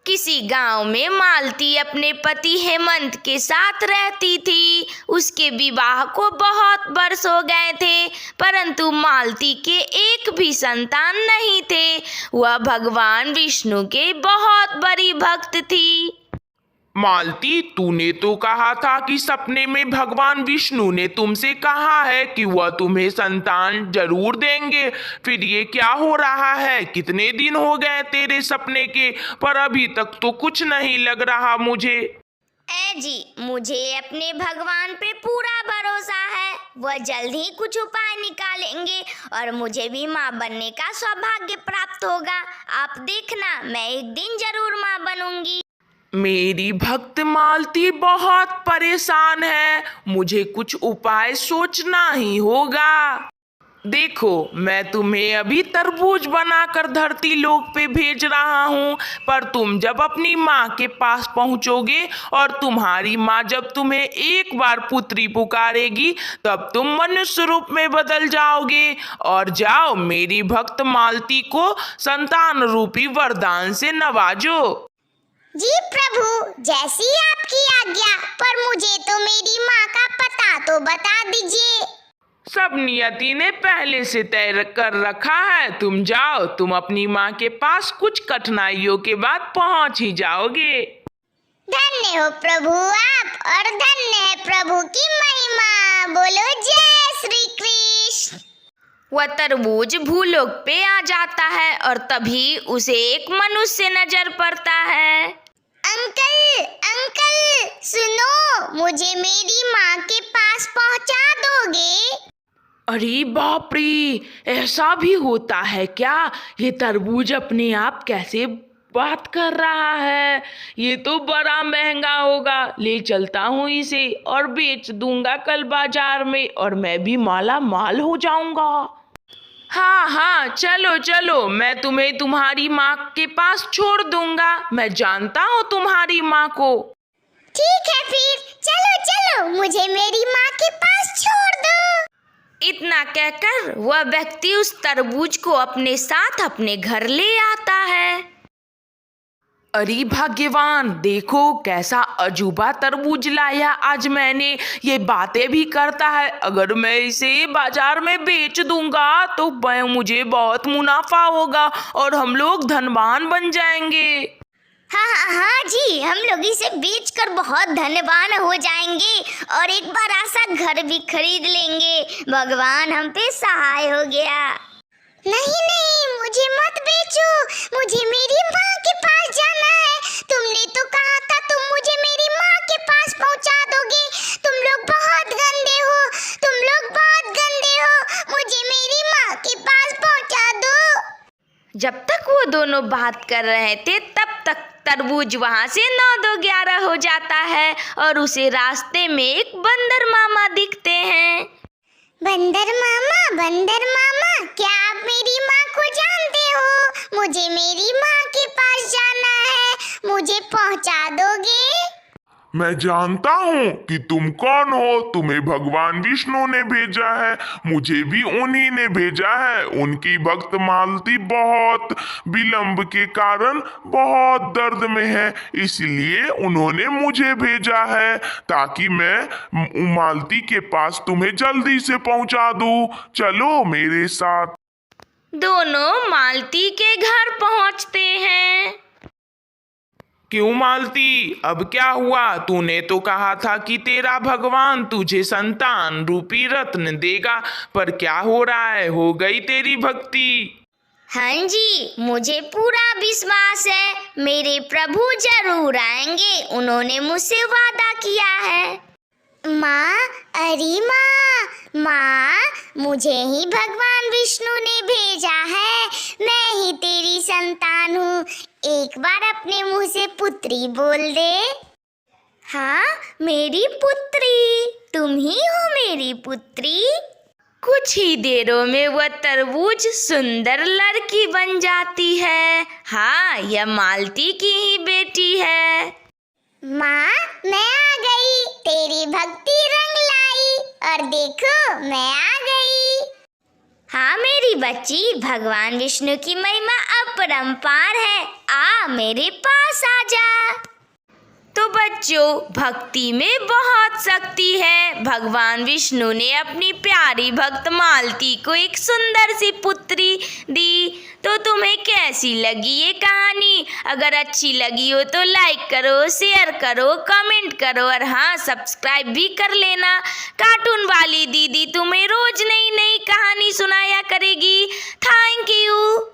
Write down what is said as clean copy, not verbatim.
किसी गांव में मालती अपने पति हेमंत के साथ रहती थी। उसके विवाह को बहुत वर्ष हो गए थे, परंतु मालती के एक भी संतान नहीं थे। वह भगवान विष्णु के बहुत बड़ी भक्त थी। मालती, तूने तो कहा था कि सपने में भगवान विष्णु ने तुमसे कहा है कि वह तुम्हें संतान जरूर देंगे। फिर ये क्या हो रहा है? कितने दिन हो गए तेरे सपने के, पर अभी तक तो कुछ नहीं लग रहा मुझे। जी, मुझे अपने भगवान पे पूरा भरोसा है। वह जल्द ही कुछ उपाय निकालेंगे और मुझे भी माँ बनने का सौभाग्य प्राप्त होगा। आप देखना, मैं एक दिन जरूर माँ बनूंगी। मेरी भक्त मालती बहुत परेशान है, मुझे कुछ उपाय सोचना ही होगा। देखो, मैं तुम्हें अभी तरबूज बनाकर धरती लोक पे भेज रहा हूँ, पर तुम जब अपनी माँ के पास पहुँचोगे और तुम्हारी माँ जब तुम्हें एक बार पुत्री पुकारेगी, तब तुम मनुष्य रूप में बदल जाओगे और जाओ मेरी भक्त मालती को संतान रूपी वरदान से नवाजो। जी प्रभु, जैसी आपकी आज्ञा, पर मुझे तो मेरी माँ का पता तो बता दीजिए। सब नियति ने पहले से तय कर रखा है। तुम जाओ, तुम अपनी माँ के पास कुछ कठिनाइयों के बाद पहुँच ही जाओगे। धन्य हो प्रभु आप, और धन्य है प्रभु की महिमा। बोलो जय श्री कृष्ण। वह तरबूज भूलोक पे आ जाता है और तभी उसे एक मनुष्य नजर पड़ता है। अंकल अंकल सुनो, मुझे मेरी माँ के पास पहुँचा दोगे? अरे बाप रे, ऐसा भी होता है क्या? ये तरबूज अपने आप कैसे बात कर रहा है? ये तो बड़ा महंगा होगा। ले चलता हूँ इसे और बेच दूंगा कल बाजार में, और मैं भी माला माल हो जाऊंगा। हाँ हाँ, चलो चलो, मैं तुम्हें तुम्हारी माँ के पास छोड़ दूंगा। मैं जानता हूँ तुम्हारी माँ को। ठीक है फिर, चलो चलो, मुझे मेरी माँ के पास छोड़ दो। इतना कहकर वह व्यक्ति उस तरबूज को अपने साथ अपने घर ले आता है। अरे भाग्यवान, देखो कैसा अजूबा तरबूज लाया आज मैंने। ये बातें भी करता है। अगर मैं इसे बाजार में बेच दूंगा तो मुझे बहुत मुनाफा होगा और हम लोग धनवान बन जाएंगे। हाँ हाँ हाँ जी, हम लोग इसे बेचकर बहुत धनवान हो जाएंगे और एक बड़ा सा घर भी खरीद लेंगे। भगवान हम पे सहाय हो गया। नहीं नहीं, मुझे मत बेचो, मुझे मेरी माँ के पास जाना है। तुमने तो कहा था तुम मुझे मेरी माँ के पास पहुँचा दोगे। तुम लोग बहुत गंदे हो, तुम लोग बहुत गंदे हो। मुझे मेरी माँ के पास पहुँचा दो। जब तक वो दोनों बात कर रहे थे, तब तक तरबूज वहाँ से 9-2-11 हो जाता है और उसे रास्ते में एक बंदर मामा दिखते हैं। बंदर मामा, क्या आप मेरी माँ को जानते हो? मुझे मेरी माँ के पास जाना है, मुझे पहुँचा दोगे? मैं जानता हूँ कि तुम कौन हो। तुम्हें भगवान विष्णु ने भेजा है, मुझे भी उन्हीं ने भेजा है। उनकी भक्त मालती बहुत विलंब के कारण बहुत दर्द में है, इसलिए उन्होंने मुझे भेजा है ताकि मैं मालती के पास तुम्हें जल्दी से पहुँचा दूँ। चलो मेरे साथ। दोनों मालती के घर पहुँचते हैं। क्यों मालती, अब क्या हुआ? तूने तो कहा था कि तेरा भगवान तुझे संतान रूपी रत्न देगा, पर क्या हो रहा है? हो गई तेरी भक्ति? हाँ जी, मुझे पूरा विश्वास है, मेरे प्रभु जरूर आएंगे। उन्होंने मुझसे वादा किया है। माँ, अरे माँ, मुझे ही भगवान विष्णु ने भेजा है। मैं ही तेरी संतान हूँ। एक बार अपने मुंह से पुत्री बोल दे। हाँ, मेरी पुत्री, तुम ही हो मेरी पुत्री। कुछ ही देरों में वह तरबूज सुंदर लड़की बन जाती है। हाँ, यह मालती की ही बेटी है। माँ, मैं आ गई, तेरी भक्ति रंग लाई, और देखो मैं आ गई। हाँ मेरी बच्ची, भगवान विष्णु की महिमा अपरंपार है। आ मेरे पास आ जा। तो बच्चों, भक्ति में बहुत शक्ति है। भगवान विष्णु ने अपनी प्यारी भक्त मालती को एक सुंदर सी पुत्री दी। तो तुम्हें कैसी लगी ये कहानी? अगर अच्छी लगी हो तो लाइक करो, शेयर करो, कमेंट करो और हाँ, सब्सक्राइब भी कर लेना। कार्टून वाली दीदी तुम्हें रोज नई नई कहानी सुनाया करेगी। Thank you.